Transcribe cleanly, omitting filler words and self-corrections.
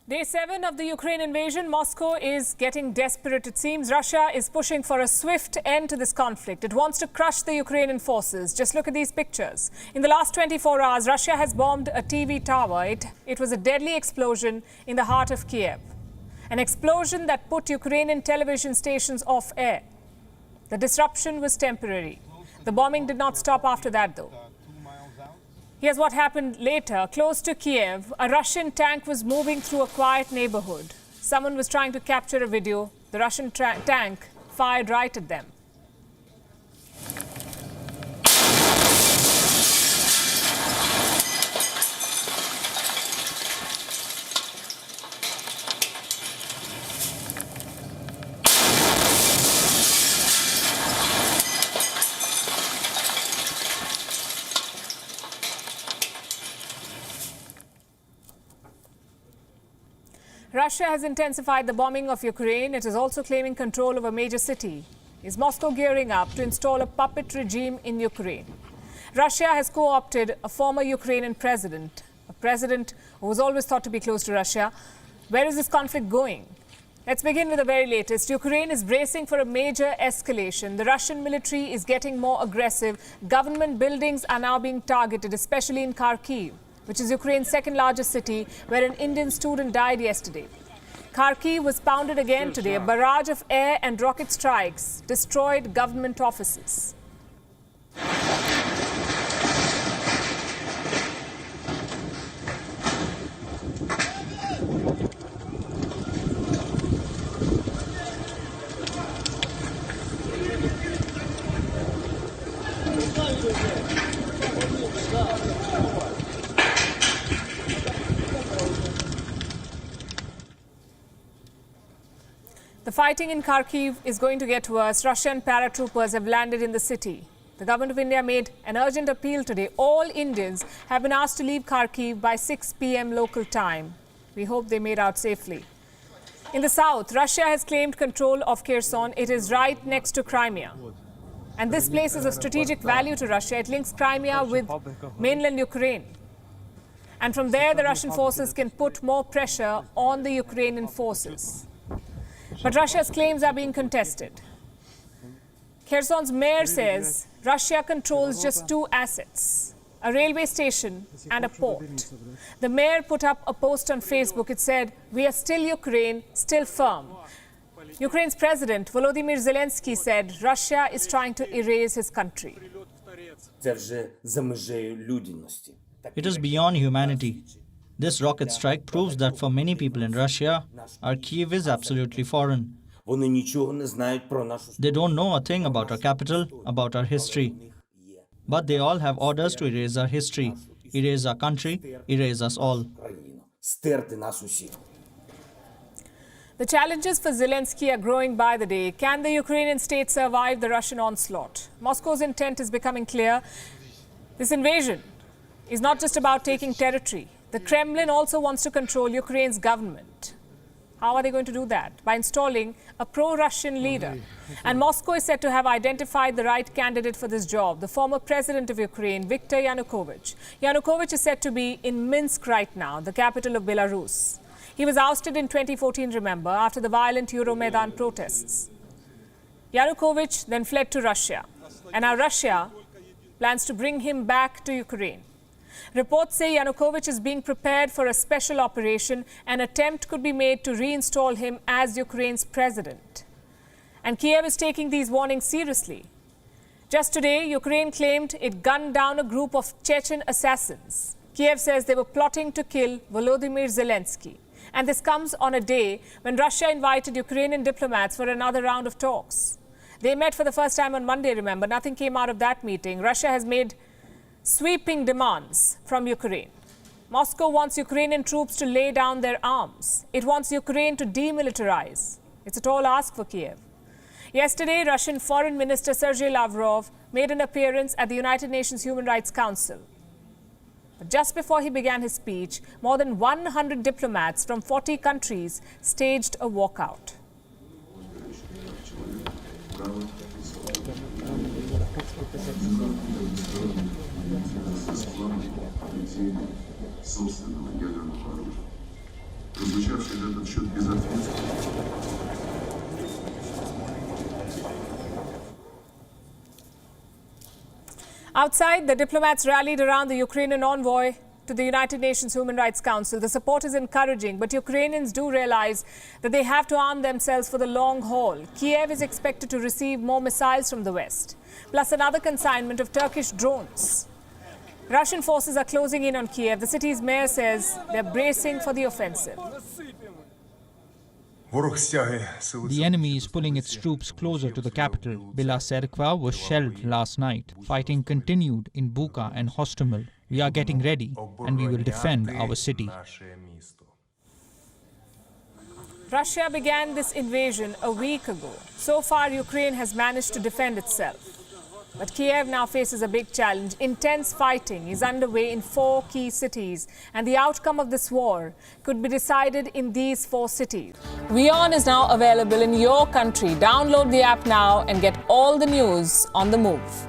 Day 7 of the Ukraine invasion, Moscow is getting desperate. It seems Russia is pushing for a swift end to this conflict. It wants to crush the Ukrainian forces. Just look at these pictures. In the last 24 hours, Russia has bombed a TV tower. It was a deadly explosion in the heart of Kiev. An explosion that put Ukrainian television stations off air. The disruption was temporary. The bombing did not stop after that, though. Here's what happened later. Close to Kiev, a Russian tank was moving through a quiet neighborhood. Someone was trying to capture a video. The Russian tank fired right at them. Russia has intensified the bombing of Ukraine. It is also claiming control of a major city. Is Moscow gearing up to install a puppet regime in Ukraine? Russia has co-opted a former Ukrainian president, a president who was always thought to be close to Russia. Where is this conflict going? Let's begin with the very latest. Ukraine is bracing for a major escalation. The Russian military is getting more aggressive. Government buildings are now being targeted, especially in Kharkiv, which is Ukraine's second largest city, where an Indian student died yesterday. Kharkiv was pounded again today. A barrage of air and rocket strikes destroyed government offices. The fighting in Kharkiv is going to get worse. Russian paratroopers have landed in the city. The government of India made an urgent appeal today. All Indians have been asked to leave Kharkiv by 6 p.m. local time. We hope they made out safely. In the south, Russia has claimed control of Kherson. It is right next to Crimea. And this place is of strategic value to Russia. It links Crimea with mainland Ukraine. And from there, the Russian forces can put more pressure on the Ukrainian forces. But Russia's claims are being contested. Kherson's mayor says Russia controls just two assets, a railway station and a port. The mayor put up a post on Facebook. It said, "We are still Ukraine, still firm." Ukraine's president, Volodymyr Zelensky, said Russia is trying to erase his country. It is beyond humanity. This rocket strike proves that for many people in Russia, our Kiev is absolutely foreign. They don't know a thing about our capital, about our history. But they all have orders to erase our history, erase our country, erase us all. The challenges for Zelensky are growing by the day. Can the Ukrainian state survive the Russian onslaught? Moscow's intent is becoming clear. This invasion is not just about taking territory. The Kremlin also wants to control Ukraine's government. How are they going to do that? By installing a pro-Russian leader. And Moscow is said to have identified the right candidate for this job, the former president of Ukraine, Viktor Yanukovych. Yanukovych is said to be in Minsk right now, the capital of Belarus. He was ousted in 2014, remember, after the violent Euromaidan protests. Yanukovych then fled to Russia. And now Russia plans to bring him back to Ukraine. Reports say Yanukovych is being prepared for a special operation. An attempt could be made to reinstall him as Ukraine's president. And Kiev is taking these warnings seriously. Just today, Ukraine claimed it gunned down a group of Chechen assassins. Kiev says they were plotting to kill Volodymyr Zelensky. And this comes on a day when Russia invited Ukrainian diplomats for another round of talks. They met for the first time on Monday, remember. Nothing came out of that meeting. Russia has made sweeping demands from Ukraine. Moscow wants Ukrainian troops to lay down their arms. It wants Ukraine to demilitarize. It's a tall ask for Kiev. Yesterday, Russian Foreign Minister Sergei Lavrov made an appearance at the United Nations Human Rights Council. But just before he began his speech, more than 100 diplomats from 40 countries staged a walkout. прозвучавший на этот счет безответственно. Outside, the diplomats rallied around the Ukrainian envoy to the United Nations Human Rights Council. The support is encouraging, but Ukrainians do realize that they have to arm themselves for the long haul. Kiev is expected to receive more missiles from the West, plus another consignment of Turkish drones. Russian forces are closing in on Kiev. The city's mayor says they're bracing for the offensive. The enemy is pulling its troops closer to the capital. Bila Tserkva was shelled last night. Fighting continued in Bucha and Hostomel. We are getting ready and we will defend our city. Russia began this invasion a week ago. So far, Ukraine has managed to defend itself. But Kiev now faces a big challenge. Intense fighting is underway in 4 key cities, and the outcome of this war could be decided in these 4 cities. WION is now available in your country. Download the app now and get all the news on the move.